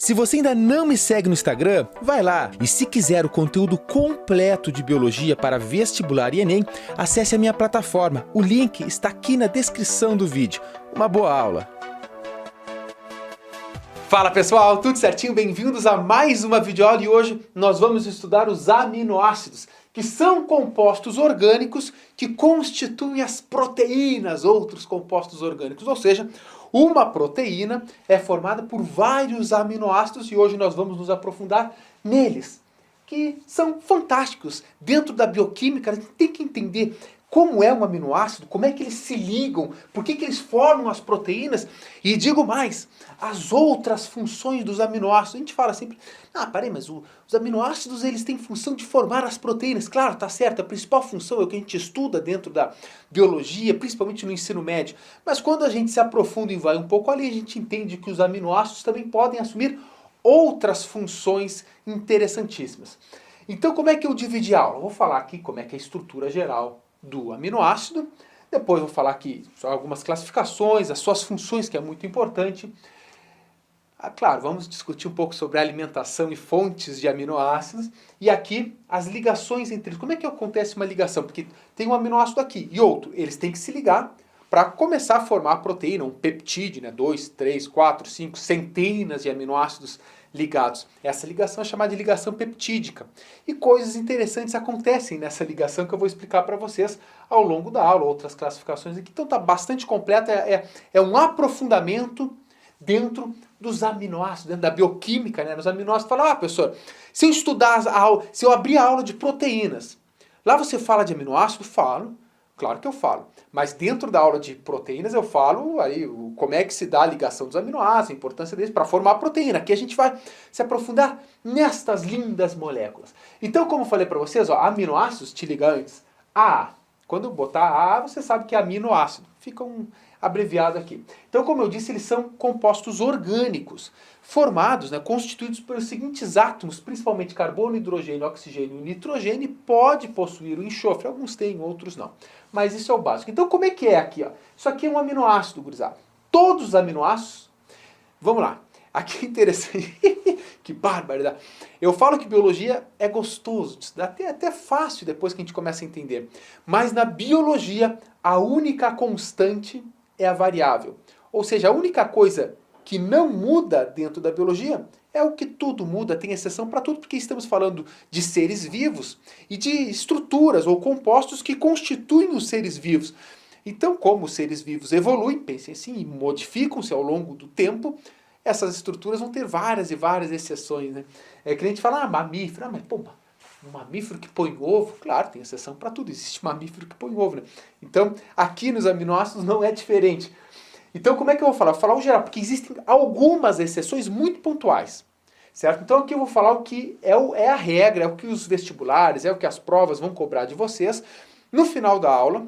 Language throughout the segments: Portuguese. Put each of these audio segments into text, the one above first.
Se você ainda não me segue no Instagram, vai lá. E se quiser o conteúdo completo de biologia para vestibular e Enem, acesse a minha plataforma. O link está aqui na descrição do vídeo. Uma boa aula! Fala pessoal, tudo certinho? Bem-vindos a mais uma videoaula e hoje nós vamos estudar os aminoácidos, que são compostos orgânicos que constituem as proteínas, outros compostos orgânicos, ou seja, uma proteína é formada por vários aminoácidos e hoje nós vamos nos aprofundar neles, que são fantásticos. Dentro da bioquímica a gente tem que entender como é um aminoácido, como é que eles se ligam, por que eles formam as proteínas e digo mais, as outras funções dos aminoácidos. A gente fala sempre, peraí, mas os aminoácidos eles têm função de formar as proteínas. Claro, tá certo, a principal função é o que a gente estuda dentro da biologia, principalmente no ensino médio. Mas quando a gente se aprofunda e vai um pouco ali, a gente entende que os aminoácidos também podem assumir outras funções interessantíssimas. Então como é que eu dividi a aula? Eu vou falar aqui como é que é a estrutura geral do aminoácido, depois vou falar aqui só algumas classificações, as suas funções, que é muito importante. Claro, vamos discutir um pouco sobre a alimentação e fontes de aminoácidos, e aqui as ligações entre eles. Como é que acontece uma ligação? Porque tem um aminoácido aqui e outro, eles têm que se ligar para começar a formar a proteína, um peptídeo, né? 2, 3, 4, 5, centenas de aminoácidos ligados. Essa ligação é chamada de ligação peptídica. E coisas interessantes acontecem nessa ligação que eu vou explicar para vocês ao longo da aula, outras classificações aqui. Então está bastante completa, é um aprofundamento dentro dos aminoácidos, dentro da bioquímica, né? Nos aminoácidos, fala, professor, se eu estudar a aula, se eu abrir a aula de proteínas, lá você fala de aminoácido? Falo. Claro que eu falo, mas dentro da aula de proteínas eu falo aí como é que se dá a ligação dos aminoácidos, a importância deles para formar a proteína. Aqui a gente vai se aprofundar nestas lindas moléculas. Então, como eu falei para vocês, aminoácidos te ligar antes. Quando eu botar A, você sabe que é aminoácido. Fica abreviado aqui. Então, como eu disse, eles são compostos orgânicos, formados, constituídos pelos seguintes átomos, principalmente carbono, hidrogênio, oxigênio e nitrogênio, e pode possuir o enxofre. Alguns têm, outros não. Mas isso é o básico. Então, como é que é aqui? Isso aqui é um aminoácido, gurizada. Todos os aminoácidos... Vamos lá. Aqui é interessante. Que barbaridade. Eu falo que biologia é gostoso, até fácil depois que a gente começa a entender. Mas na biologia, a única constante é a variável. Ou seja, a única coisa que não muda dentro da biologia é o que tudo muda, tem exceção para tudo, porque estamos falando de seres vivos e de estruturas ou compostos que constituem os seres vivos. Então, como os seres vivos evoluem, pensem assim, e modificam-se ao longo do tempo, essas estruturas vão ter várias e várias exceções, né? É que a gente fala, mamífero, mas pô, um mamífero que põe ovo, claro, tem exceção para tudo, existe mamífero que põe ovo, né? Então, aqui nos aminoácidos não é diferente. Então, como é que eu vou falar? Vou falar o geral, porque existem algumas exceções muito pontuais, certo? Então, aqui eu vou falar o que é a regra, é o que os vestibulares, é o que as provas vão cobrar de vocês. No final da aula,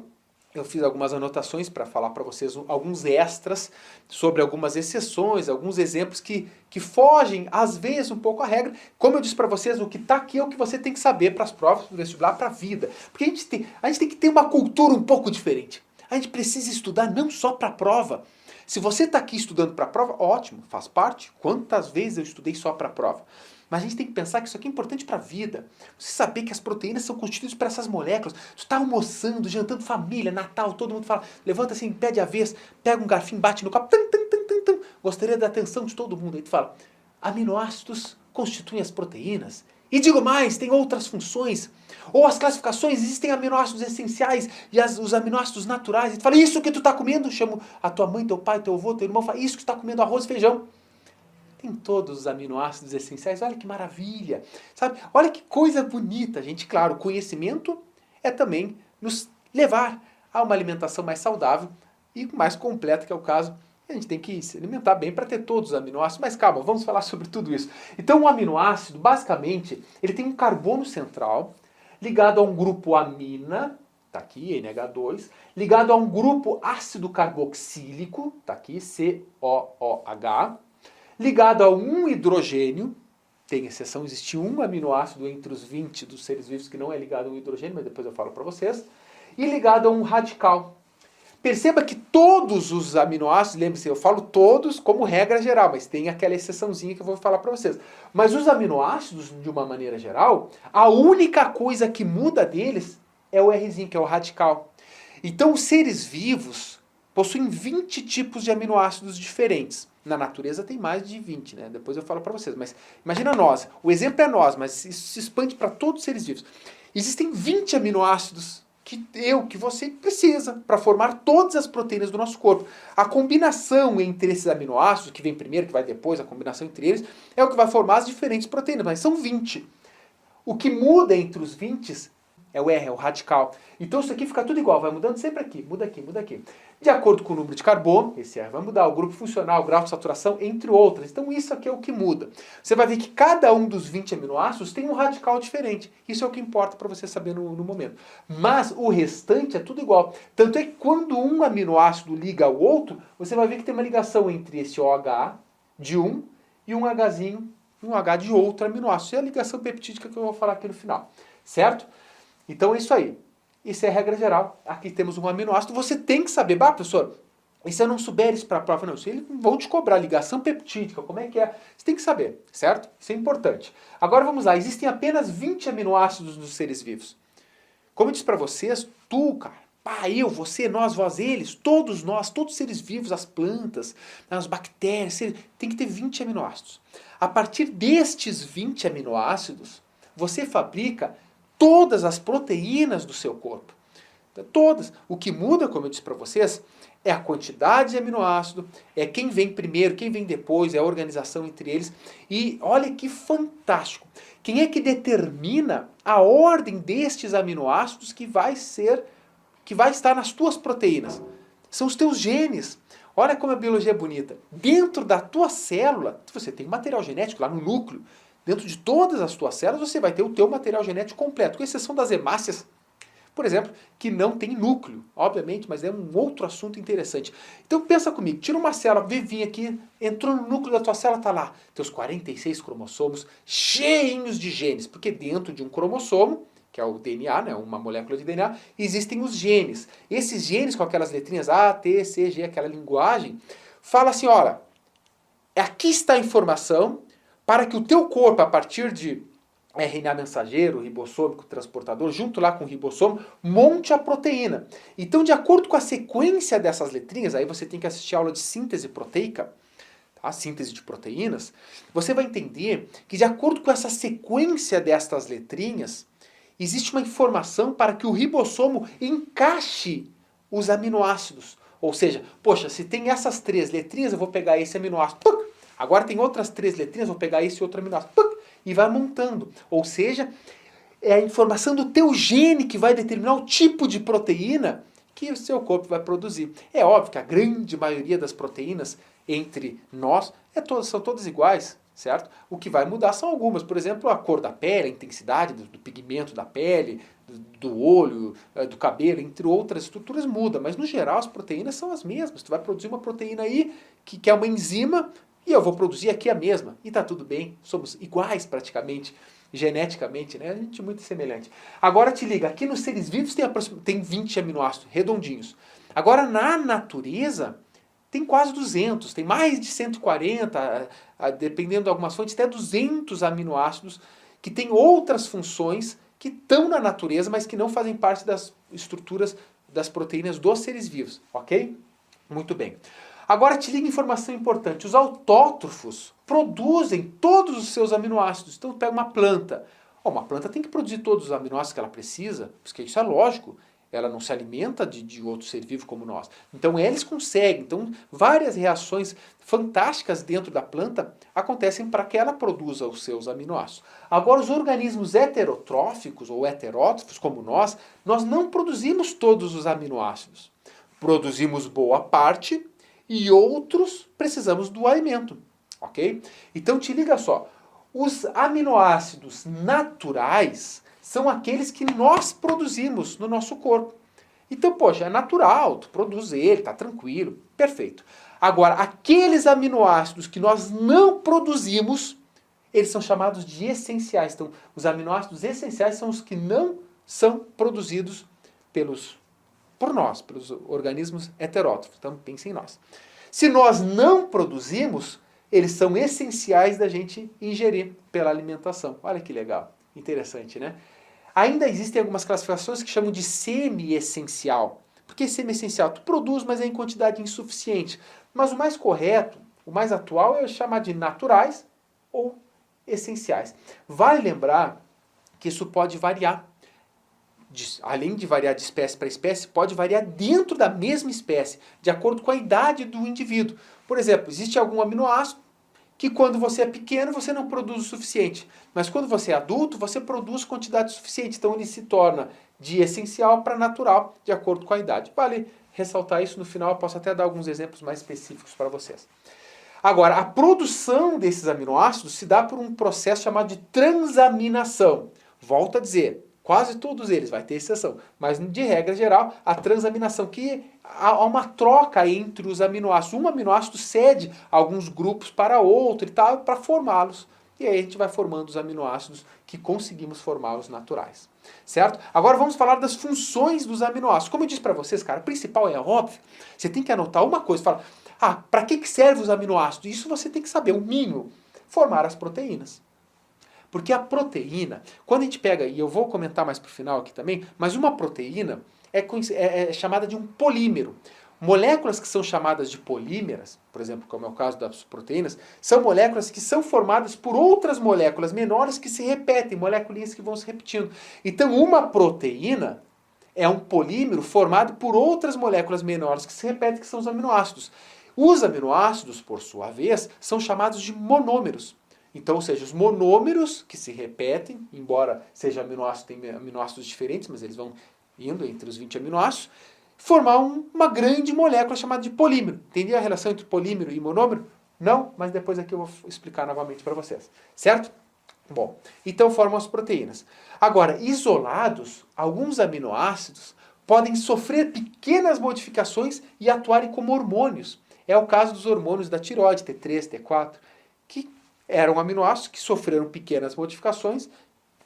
eu fiz algumas anotações para falar para vocês alguns extras sobre algumas exceções, alguns exemplos que fogem, às vezes, um pouco a regra. Como eu disse para vocês, o que está aqui é o que você tem que saber para as provas do vestibular, para a vida. Porque a gente tem que ter uma cultura um pouco diferente. A gente precisa estudar não só para a prova. Se você está aqui estudando para a prova, ótimo, faz parte. Quantas vezes eu estudei só para a prova? Mas a gente tem que pensar que isso aqui é importante para a vida. Você saber que as proteínas são constituídas por essas moléculas. Você está almoçando, jantando, família, Natal, todo mundo fala, levanta assim, pé de avesso, pega um garfinho, bate no copo, tum, tum, tum, tum, tum. Gostaria da atenção de todo mundo. Aí tu fala, aminoácidos constituem as proteínas. E digo mais, tem outras funções. Ou as classificações, existem aminoácidos essenciais e os aminoácidos naturais. E tu fala, isso que tu está comendo? Chamo a tua mãe, teu pai, teu avô, teu irmão, fala, isso que tu está comendo, arroz e feijão. Tem todos os aminoácidos essenciais, olha que maravilha, sabe? Olha que coisa bonita, gente. Claro, o conhecimento é também nos levar a uma alimentação mais saudável e mais completa, que é o caso. A gente tem que se alimentar bem para ter todos os aminoácidos, mas calma, vamos falar sobre tudo isso. Então o aminoácido, basicamente, ele tem um carbono central ligado a um grupo amina, tá aqui, NH2, ligado a um grupo ácido carboxílico, tá aqui, COOH, ligado a um hidrogênio, tem exceção, existe um aminoácido entre os 20 dos seres vivos que não é ligado a um hidrogênio, mas depois eu falo para vocês, e ligado a um radical. Perceba que todos os aminoácidos, lembre-se, eu falo todos como regra geral, mas tem aquela exceçãozinha que eu vou falar para vocês. Mas os aminoácidos, de uma maneira geral, a única coisa que muda deles é o Rzinho, que é o radical. Então os seres vivos possuem 20 tipos de aminoácidos diferentes. Na natureza tem mais de 20, né? Depois eu falo para vocês. Mas imagina nós, o exemplo é nós, mas isso se expande para todos os seres vivos. Existem 20 aminoácidos que você precisa para formar todas as proteínas do nosso corpo. A combinação entre esses aminoácidos, que vem primeiro, que vai depois, a combinação entre eles, é o que vai formar as diferentes proteínas, mas são 20. O que muda entre os 20 é o R, é o radical. Então isso aqui fica tudo igual, vai mudando sempre aqui, muda aqui, muda aqui. De acordo com o número de carbono, esse R vai mudar, o grupo funcional, o grau de saturação, entre outras. Então isso aqui é o que muda. Você vai ver que cada um dos 20 aminoácidos tem um radical diferente. Isso é o que importa para você saber no momento. Mas o restante é tudo igual. Tanto é que quando um aminoácido liga ao outro, você vai ver que tem uma ligação entre esse OH de um e um Hzinho, um H de outro aminoácido. Isso é a ligação peptídica que eu vou falar aqui no final. Certo? Então é isso aí. Isso é a regra geral. Aqui temos um aminoácido. Você tem que saber, professor, e se eu não souber isso para a prova? Não, isso eles vão te cobrar ligação peptídica, como é que é? Você tem que saber, certo? Isso é importante. Agora vamos lá, existem apenas 20 aminoácidos nos seres vivos. Como eu disse para vocês, tu, cara, eu, você, nós, vós, eles, todos nós, todos os seres vivos, as plantas, as bactérias, tem que ter 20 aminoácidos. A partir destes 20 aminoácidos, você fabrica todas as proteínas do seu corpo. Todas. O que muda, como eu disse para vocês, é a quantidade de aminoácido, é quem vem primeiro, quem vem depois, é a organização entre eles. E olha que fantástico. Quem é que determina a ordem destes aminoácidos que vai estar nas tuas proteínas? São os teus genes. Olha como a biologia é bonita. Dentro da tua célula, você tem material genético lá no núcleo. Dentro de todas as tuas células você vai ter o teu material genético completo, com exceção das hemácias, por exemplo, que não tem núcleo, obviamente, mas é um outro assunto interessante. Então pensa comigo, tira uma célula vivinha aqui, entrou no núcleo da tua célula, está lá, teus 46 cromossomos cheinhos de genes, porque dentro de um cromossomo, que é o DNA, né, uma molécula de DNA, existem os genes. Esses genes com aquelas letrinhas A, T, C, G, aquela linguagem, fala assim, olha, aqui está a informação para que o teu corpo, a partir de RNA mensageiro, ribossômico, transportador, junto lá com o ribossomo, monte a proteína. Então, de acordo com a sequência dessas letrinhas, aí você tem que assistir a aula de síntese proteica, a síntese de proteínas, você vai entender que de acordo com essa sequência destas letrinhas, existe uma informação para que o ribossomo encaixe os aminoácidos. Ou seja, poxa, se tem essas 3 letrinhas, eu vou pegar esse aminoácido. Agora tem outras 3 letrinhas, vou pegar esse outro aminoácido. E vai montando. Ou seja, é a informação do teu gene que vai determinar o tipo de proteína que o seu corpo vai produzir. É óbvio que a grande maioria das proteínas entre nós são todas iguais, certo? O que vai mudar são algumas. Por exemplo, a cor da pele, a intensidade do pigmento da pele, do olho, do cabelo, entre outras estruturas muda. Mas no geral as proteínas são as mesmas. Tu vai produzir uma proteína aí que é uma enzima, e eu vou produzir aqui a mesma. E tá tudo bem, somos iguais praticamente, né? A gente é muito semelhante. Agora te liga, aqui nos seres vivos tem 20 aminoácidos redondinhos. Agora na natureza tem quase 200, tem mais de 140, dependendo de algumas fontes, até 200 aminoácidos que têm outras funções que estão na natureza, mas que não fazem parte das estruturas das proteínas dos seres vivos, ok? Muito bem. Agora te liga informação importante. Os autótrofos produzem todos os seus aminoácidos. Então pega uma planta. Uma planta tem que produzir todos os aminoácidos que ela precisa, porque isso é lógico. Ela não se alimenta de outro ser vivo como nós. Então eles conseguem. Então várias reações fantásticas dentro da planta acontecem para que ela produza os seus aminoácidos. Agora os organismos heterotróficos ou heterótrofos como nós não produzimos todos os aminoácidos. Produzimos boa parte e outros precisamos do alimento, ok? Então te liga só, os aminoácidos naturais são aqueles que nós produzimos no nosso corpo. Então, poxa, é natural, tu produz ele, tá tranquilo, perfeito. Agora, aqueles aminoácidos que nós não produzimos, eles são chamados de essenciais. Então, os aminoácidos essenciais são os que não são produzidos pelos por nós, pelos organismos heterótrofos. Então, pense em nós. Se nós não produzimos, eles são essenciais da gente ingerir pela alimentação. Olha que legal, interessante, né? Ainda existem algumas classificações que chamam de semi-essencial. Por que semi-essencial? Tu produz, mas é em quantidade insuficiente. Mas o mais correto, o mais atual é chamar de naturais ou essenciais. Vale lembrar que isso pode variar. Além de variar de espécie para espécie, pode variar dentro da mesma espécie, de acordo com a idade do indivíduo. Por exemplo, existe algum aminoácido que quando você é pequeno você não produz o suficiente, mas quando você é adulto você produz quantidade suficiente, então ele se torna de essencial para natural, de acordo com a idade. Vale ressaltar isso no final, eu posso até dar alguns exemplos mais específicos para vocês. Agora, a produção desses aminoácidos se dá por um processo chamado de transaminação. Volto a dizer, quase todos eles, vai ter exceção, mas de regra geral, a transaminação, que há uma troca entre os aminoácidos. Um aminoácido cede alguns grupos para outro e tal, para formá-los. E aí a gente vai formando os aminoácidos que conseguimos formar os naturais. Certo? Agora vamos falar das funções dos aminoácidos. Como eu disse para vocês, cara, o principal é óbvio. Você tem que anotar uma coisa, fala, para que servem os aminoácidos? Isso você tem que saber, o mínimo, formar as proteínas. Porque a proteína, quando a gente pega, e eu vou comentar mais para o final aqui também, mas uma proteína é chamada de um polímero. Moléculas que são chamadas de polímeras, por exemplo, como é o caso das proteínas, são moléculas que são formadas por outras moléculas menores que se repetem, moléculas que vão se repetindo. Então, uma proteína é um polímero formado por outras moléculas menores que se repetem, que são os aminoácidos. Os aminoácidos, por sua vez, são chamados de monômeros. Então, ou seja, os monômeros que se repetem, embora seja aminoácido, tem aminoácidos diferentes, mas eles vão indo entre os 20 aminoácidos, formar uma grande molécula chamada de polímero. Entendi a relação entre polímero e monômero? Não, mas depois aqui eu vou explicar novamente para vocês. Certo? Bom, então formam as proteínas. Agora, isolados, alguns aminoácidos podem sofrer pequenas modificações e atuarem como hormônios. É o caso dos hormônios da tireoide, T3, T4, que eram aminoácidos que sofreram pequenas modificações,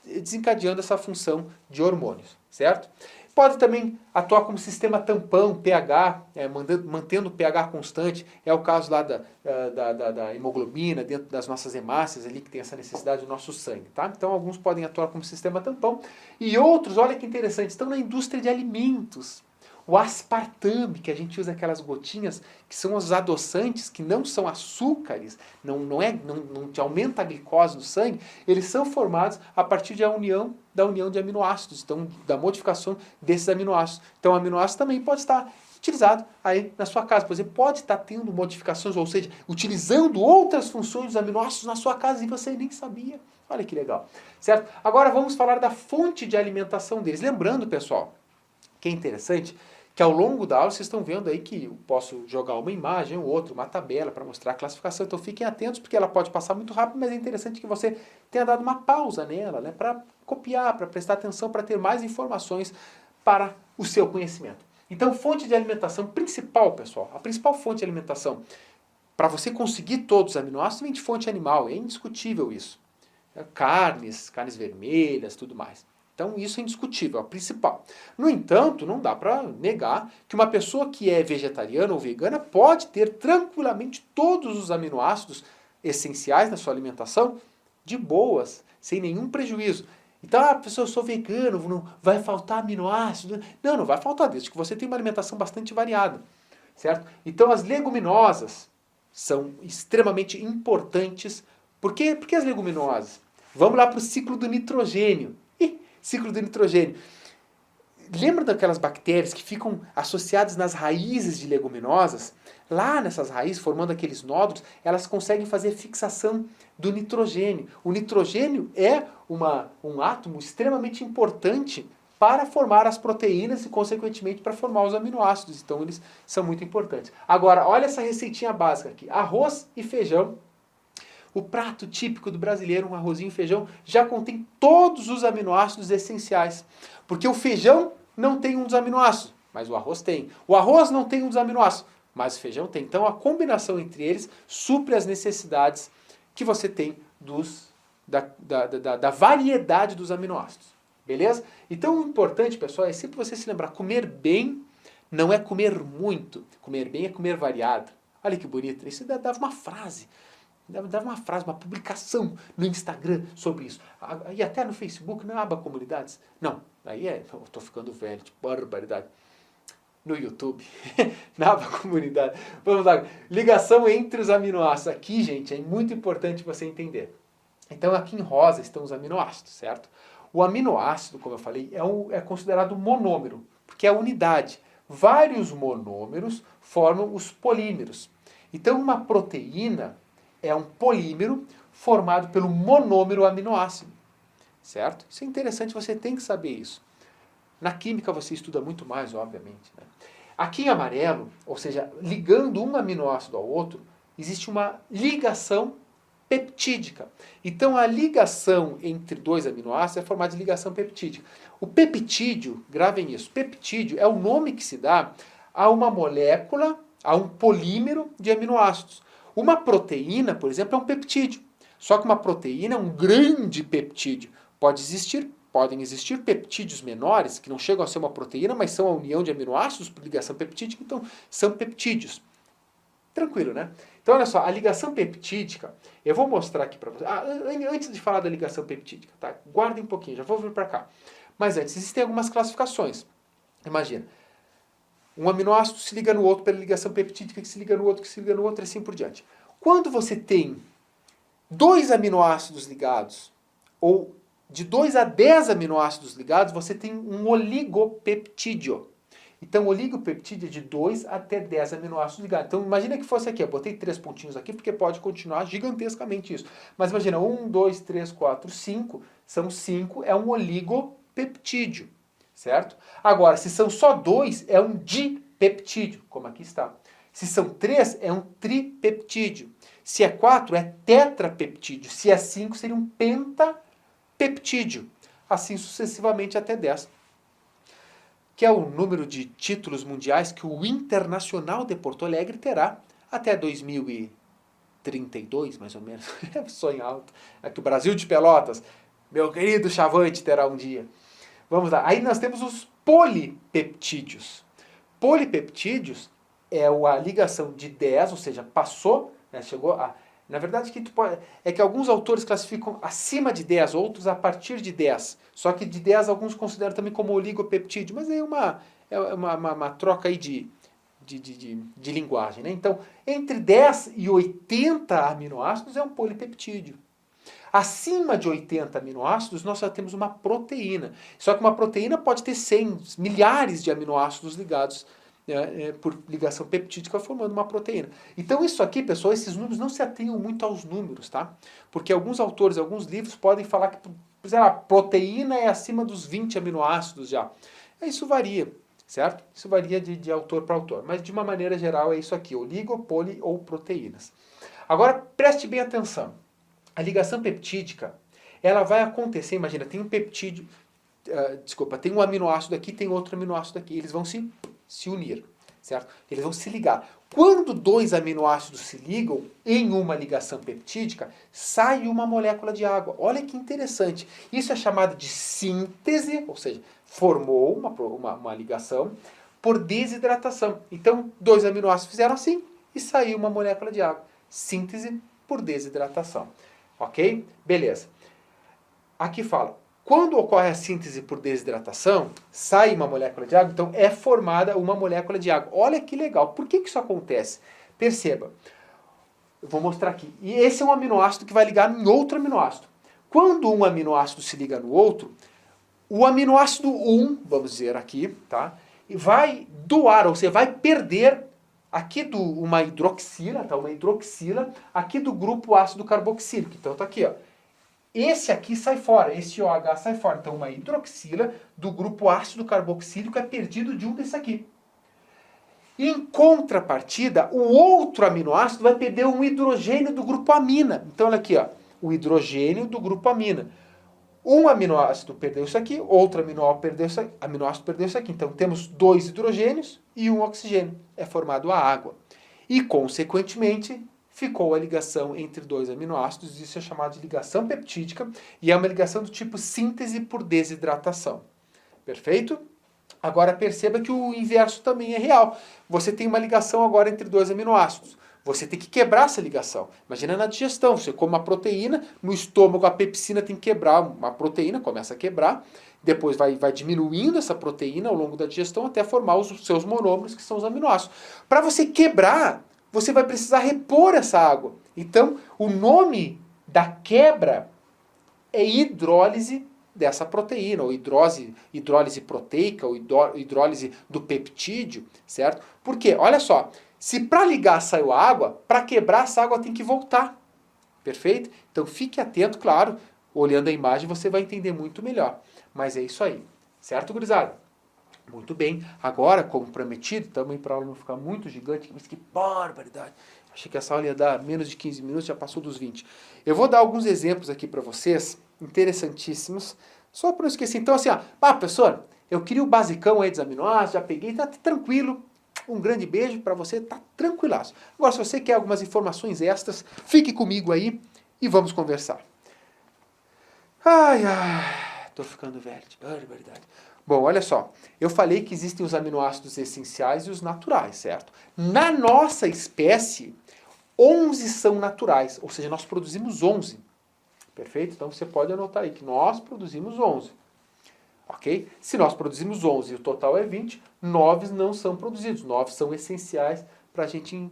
desencadeando essa função de hormônios, certo? Pode também atuar como sistema tampão, pH, mantendo o pH constante. É o caso lá da hemoglobina, dentro das nossas hemácias, ali que tem essa necessidade do nosso sangue. Tá? Então, alguns podem atuar como sistema tampão. E outros, olha que interessante, estão na indústria de alimentos. O aspartame, que a gente usa aquelas gotinhas, que são os adoçantes, que não são açúcares, não te aumenta a glicose no sangue, eles são formados a partir da união de aminoácidos, então da modificação desses aminoácidos. Então o aminoácido também pode estar utilizado aí na sua casa. Por exemplo, pode estar tendo modificações, ou seja, utilizando outras funções dos aminoácidos na sua casa e você nem sabia. Olha que legal, certo? Agora vamos falar da fonte de alimentação deles. Lembrando, pessoal, que é interessante, que ao longo da aula vocês estão vendo aí que eu posso jogar uma imagem ou outra, uma tabela para mostrar a classificação. Então fiquem atentos porque ela pode passar muito rápido, mas é interessante que você tenha dado uma pausa nela, né, para copiar, para prestar atenção, para ter mais informações para o seu conhecimento. Então, fonte de alimentação principal, pessoal, a principal fonte de alimentação para você conseguir todos os aminoácidos vem de fonte animal, é indiscutível isso. Carnes vermelhas, tudo mais. Então isso é indiscutível, é o principal. No entanto, não dá para negar que uma pessoa que é vegetariana ou vegana pode ter tranquilamente todos os aminoácidos essenciais na sua alimentação de boas, sem nenhum prejuízo. Então, pessoa, eu sou vegano, não vai faltar aminoácido? Não, não vai faltar, desde que você tenha uma alimentação bastante variada, certo? Então as leguminosas são extremamente importantes. Por que as leguminosas? Vamos lá para o ciclo do nitrogênio. Ciclo do nitrogênio. Lembra daquelas bactérias que ficam associadas nas raízes de leguminosas? Lá nessas raízes, formando aqueles nódulos, elas conseguem fazer fixação do nitrogênio. O nitrogênio é um átomo extremamente importante para formar as proteínas e, consequentemente, para formar os aminoácidos. Então, eles são muito importantes. Agora, olha essa receitinha básica aqui. Arroz e feijão. O prato típico do brasileiro, um arrozinho e feijão, já contém todos os aminoácidos essenciais. Porque o feijão não tem um dos aminoácidos, mas o arroz tem. O arroz não tem um dos aminoácidos, mas o feijão tem. Então a combinação entre eles supre as necessidades que você tem da variedade dos aminoácidos. Beleza? Então o importante, pessoal, é sempre você se lembrar, comer bem, Não é comer muito. Comer bem é comer variado. Olha que bonito. Isso dava uma frase. Dava uma frase, uma publicação no Instagram sobre isso. E até no Facebook, na aba comunidades. Não, aí eu tô ficando velho, tipo, barbaridade. No YouTube, na aba comunidade. Vamos lá, ligação entre os aminoácidos. Aqui, gente, é muito importante você entender. Então aqui em rosa estão os aminoácidos, certo? O aminoácido, como eu falei, é considerado monômero, porque é a unidade. Vários monômeros formam os polímeros. Então uma proteína é um polímero formado pelo monômero aminoácido, certo? Isso é interessante, você tem que saber isso. Na química você estuda muito mais, obviamente, né? Aqui em amarelo, ou seja, ligando um aminoácido ao outro, existe uma ligação peptídica. Então a ligação entre dois aminoácidos é formada de ligação peptídica. O peptídeo, gravem isso, peptídeo é o nome que se dá a uma molécula, a um polímero de aminoácidos. Uma proteína, por exemplo, é um peptídeo. Só que uma proteína é um grande peptídeo. Podem existir peptídeos menores, que não chegam a ser uma proteína, mas são a união de aminoácidos por ligação peptídica, então são peptídeos. Tranquilo, né? Então, olha só, a ligação peptídica, eu vou mostrar aqui para vocês. Antes de falar da ligação peptídica, tá? Guardem um pouquinho, já vou vir para cá. Mas antes, existem algumas classificações. Imagina, um aminoácido se liga no outro pela ligação peptídica, que se liga no outro, que se liga no outro, e assim por diante. Quando você tem 2 aminoácidos ligados, ou de 2 a 10 aminoácidos ligados, você tem um oligopeptídeo. Então, o oligopeptídeo é de 2 até 10 aminoácidos ligados. Então, imagina que fosse aqui, eu botei 3 pontinhos aqui, porque pode continuar gigantescamente isso. Mas imagina, 1, 2, 3, 4, 5, são 5, é um oligopeptídeo, certo? Agora, se são só 2, é um dipeptídeo, como aqui está. Se são 3, é um tripeptídeo. Se é 4, é tetrapeptídeo. Se é 5, seria um pentapeptídeo. Assim sucessivamente até 10. Que é o número de títulos mundiais que o Internacional de Porto Alegre terá até 2032, mais ou menos. Sonho alto. Aqui o Brasil de Pelotas, meu querido Chavante, terá um dia. Vamos lá. Aí nós temos os polipeptídeos. Polipeptídeos é a ligação de 10, ou seja, passou, né, chegou a... Na verdade, é que alguns autores classificam acima de 10, outros a partir de 10. Só que de 10 alguns consideram também como oligopeptídeo, mas é uma troca aí de linguagem, né? Então, entre 10 e 80 aminoácidos é um polipeptídeo. Acima de 80 aminoácidos, nós já temos uma proteína. Só que uma proteína pode ter 100, milhares de aminoácidos ligados por ligação peptídica formando uma proteína. Então isso aqui, pessoal, esses números não se atenham muito aos números, tá? Porque alguns autores, alguns livros podem falar que, sei lá, proteína é acima dos 20 aminoácidos já. Isso varia, certo? Isso varia de autor para autor. Mas de uma maneira geral é isso aqui, oligo, poli ou proteínas. Agora preste bem atenção. A ligação peptídica, ela vai acontecer, imagina, tem um peptídeo, tem um aminoácido aqui, tem outro aminoácido aqui, eles vão se unir, certo? Eles vão se ligar. Quando 2 aminoácidos se ligam em uma ligação peptídica, sai uma molécula de água. Olha que interessante. Isso é chamado de síntese, ou seja, formou uma ligação por desidratação. Então, 2 aminoácidos fizeram assim e saiu uma molécula de água. Síntese por desidratação. Ok? Beleza. Aqui fala, quando ocorre a síntese por desidratação, sai uma molécula de água, então é formada uma molécula de água. Olha que legal. Por que isso acontece? Perceba. Eu vou mostrar aqui. E esse é um aminoácido que vai ligar em outro aminoácido. Quando um aminoácido se liga no outro, o aminoácido 1, vamos dizer aqui, tá? Vai doar, ou seja, vai perder aqui uma hidroxila, tá? Uma hidroxila, aqui do grupo ácido carboxílico. Então tá aqui, ó. Esse aqui sai fora, esse OH sai fora. Então uma hidroxila do grupo ácido carboxílico é perdido de um desse aqui. Em contrapartida, o outro aminoácido vai perder um hidrogênio do grupo amina. Então olha aqui, ó, o hidrogênio do grupo amina. Um aminoácido perdeu isso aqui, outro aminoácido perdeu isso aqui. Então temos 2 hidrogênios e um oxigênio. É formado a água. E, consequentemente, ficou a ligação entre 2 aminoácidos. Isso é chamado de ligação peptídica e é uma ligação do tipo síntese por desidratação. Perfeito? Agora perceba que o inverso também é real. Você tem uma ligação agora entre dois aminoácidos. Você tem que quebrar essa ligação. Imagina na digestão, você come uma proteína, no estômago a pepsina tem que quebrar uma proteína, começa a quebrar, depois vai diminuindo essa proteína ao longo da digestão até formar os seus monômeros, que são os aminoácidos. Para você quebrar, você vai precisar repor essa água. Então, o nome da quebra é hidrólise dessa proteína, ou hidrólise proteica, ou hidrólise do peptídeo, certo? Por quê? Olha só, se para ligar saiu água, para quebrar essa água tem que voltar, perfeito? Então fique atento, claro, olhando a imagem você vai entender muito melhor. Mas é isso aí, certo, gurizada? Muito bem, agora, como prometido, também para a aula não ficar muito gigante, mas que barbaridade. Achei que essa aula ia dar menos de 15 minutos, já passou dos 20. Eu vou dar alguns exemplos aqui para vocês, interessantíssimos, só para não esquecer. Então, assim, professor, eu queria o basicão aí dos aminoácidos, já peguei, tá tranquilo. Um grande beijo para você, tá tranquilaço. Agora, se você quer algumas informações extras, fique comigo aí e vamos conversar. Ai, tô ficando velho, de barbaridade. Bom, olha só, eu falei que existem os aminoácidos essenciais e os naturais, certo? Na nossa espécie, 11 são naturais, ou seja, nós produzimos 11. Perfeito? Então você pode anotar aí que nós produzimos 11. Ok? Se nós produzimos 11 e o total é 20, 9 não são produzidos. 9 são essenciais para a gente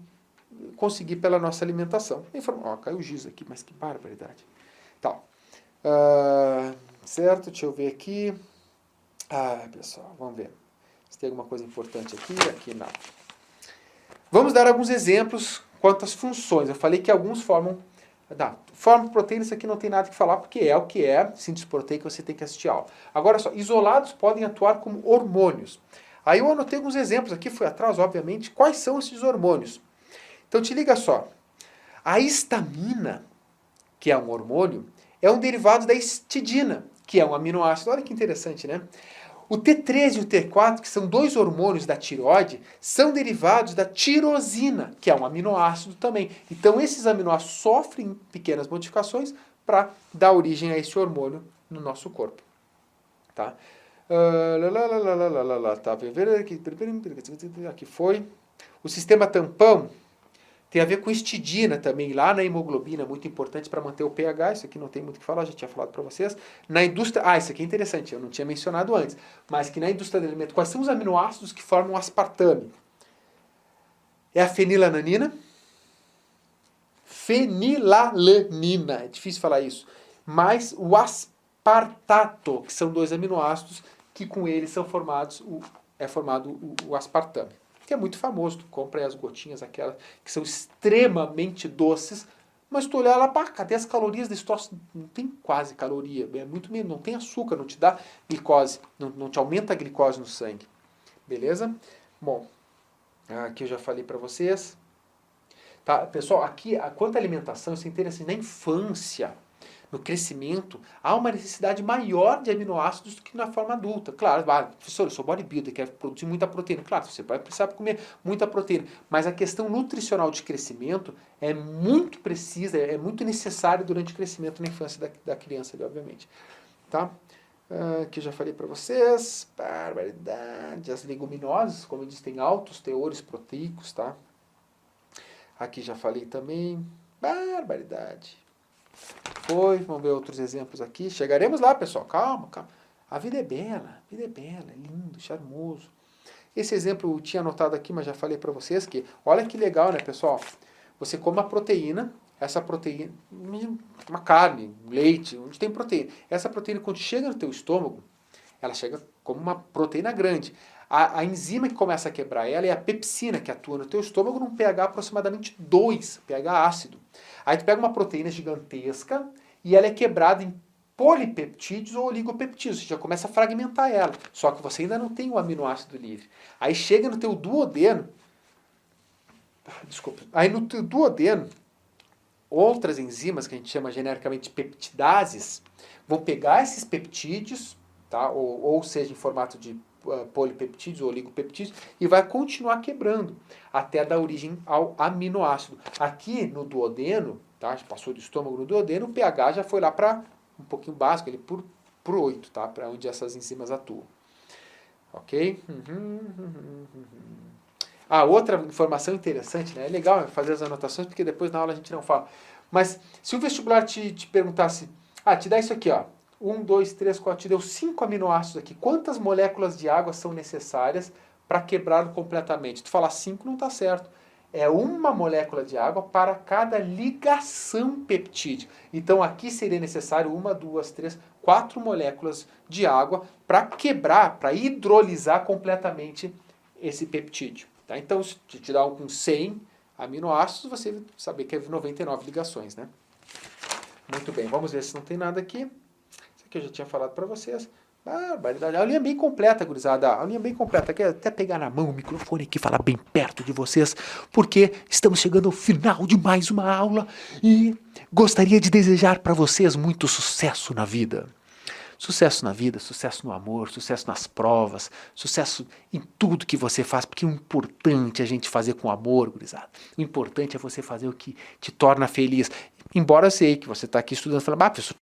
conseguir pela nossa alimentação. Caiu o giz aqui, mas que barbaridade. Tá. Certo? Deixa eu ver aqui. Pessoal, vamos ver. Se tem alguma coisa importante aqui. Aqui não. Vamos dar alguns exemplos quanto às funções. Eu falei que alguns formam... forma proteína, isso aqui não tem nada que falar, porque é o que é, síntese proteica, você tem que assistir a aula. Agora só, isolados podem atuar como hormônios. Aí eu anotei alguns exemplos aqui, fui atrás, obviamente, quais são esses hormônios. Então te liga só, a histamina, que é um hormônio, é um derivado da histidina, que é um aminoácido. Olha que interessante, né? O T3 e o T4, que são dois hormônios da tireoide, são derivados da tirosina, que é um aminoácido também. Então esses aminoácidos sofrem pequenas modificações para dar origem a esse hormônio no nosso corpo. Tá? Aqui foi. O sistema tampão tem a ver com histidina também, lá na hemoglobina, muito importante para manter o pH, isso aqui não tem muito o que falar, já tinha falado para vocês. Na indústria, isso aqui é interessante, eu não tinha mencionado antes, mas que na indústria do alimento, quais são os aminoácidos que formam o aspartame? É a fenilalanina, é difícil falar isso, mais o aspartato, que são dois aminoácidos que com eles são formados, é formado o aspartame. Que é muito famoso, tu compra aí as gotinhas, aquelas que são extremamente doces, mas tu olhar lá, cadê as calorias desse troço? Não tem quase caloria, é muito menos, não tem açúcar, não te dá glicose, não te aumenta a glicose no sangue. Beleza? Bom, aqui eu já falei para vocês. Tá, pessoal, aqui, quanto à alimentação, isso é interessante, na infância, no crescimento, há uma necessidade maior de aminoácidos do que na forma adulta. Claro, professor, eu sou bodybuilder, quero produzir muita proteína. Claro, você vai precisar comer muita proteína. Mas a questão nutricional de crescimento é muito precisa, é muito necessária durante o crescimento na infância da criança, obviamente. Tá? Aqui eu já falei para vocês, barbaridade, as leguminosas, como eu disse, têm altos teores proteicos, tá? Aqui já falei também, barbaridade. Vamos ver outros exemplos aqui. Chegaremos lá, pessoal. Calma, calma. A vida é bela, é lindo, charmoso. Esse exemplo eu tinha anotado aqui, mas já falei para vocês que, olha que legal, né, pessoal? Você come uma proteína, essa proteína, uma carne, um leite, onde tem proteína. Essa proteína, quando chega no teu estômago, ela chega como uma proteína grande. A enzima que começa a quebrar ela é a pepsina, que atua no teu estômago num pH aproximadamente 2, pH ácido. Aí tu pega uma proteína gigantesca e ela é quebrada em polipeptídeos ou oligopeptídeos, você já começa a fragmentar ela. Só que você ainda não tem o aminoácido livre. Aí chega no teu duodeno, aí no teu duodeno, outras enzimas, que a gente chama genericamente de peptidases, vão pegar esses peptídeos, tá? ou seja, em formato de polipeptídeos ou oligopeptídeos, e vai continuar quebrando até dar origem ao aminoácido. Aqui no duodeno, tá? Passou do estômago no duodeno, o pH já foi lá para um pouquinho básico, ele por 8, tá? Para onde essas enzimas atuam. Ok? Ah, outra informação interessante, né? É legal fazer as anotações, porque depois na aula a gente não fala. Mas se o vestibular te perguntasse, te dá isso aqui, ó. 1, 2, 3, 4, te deu 5 aminoácidos aqui. Quantas moléculas de água são necessárias para quebrá-lo completamente? Tu falar 5 não está certo. É uma molécula de água para cada ligação peptídeo. Então aqui seria necessário 1, 2, 3, 4 moléculas de água para quebrar, para hidrolisar completamente esse peptídeo. Tá? Então, se te dá com 100 aminoácidos, você saber que é 99 ligações. Né? Muito bem, vamos ver se não tem nada aqui. Isso aqui eu já tinha falado para vocês. Barbaridade. A linha bem completa, gurizada. A linha bem completa. Quero até pegar na mão o microfone aqui e falar bem perto de vocês, porque estamos chegando ao final de mais uma aula e gostaria de desejar para vocês muito sucesso na vida. Sucesso na vida, sucesso no amor, sucesso nas provas, sucesso em tudo que você faz, porque o importante é a gente fazer com amor, gurizada. O importante é você fazer o que te torna feliz. Embora eu sei que você está aqui estudando e falando, professor,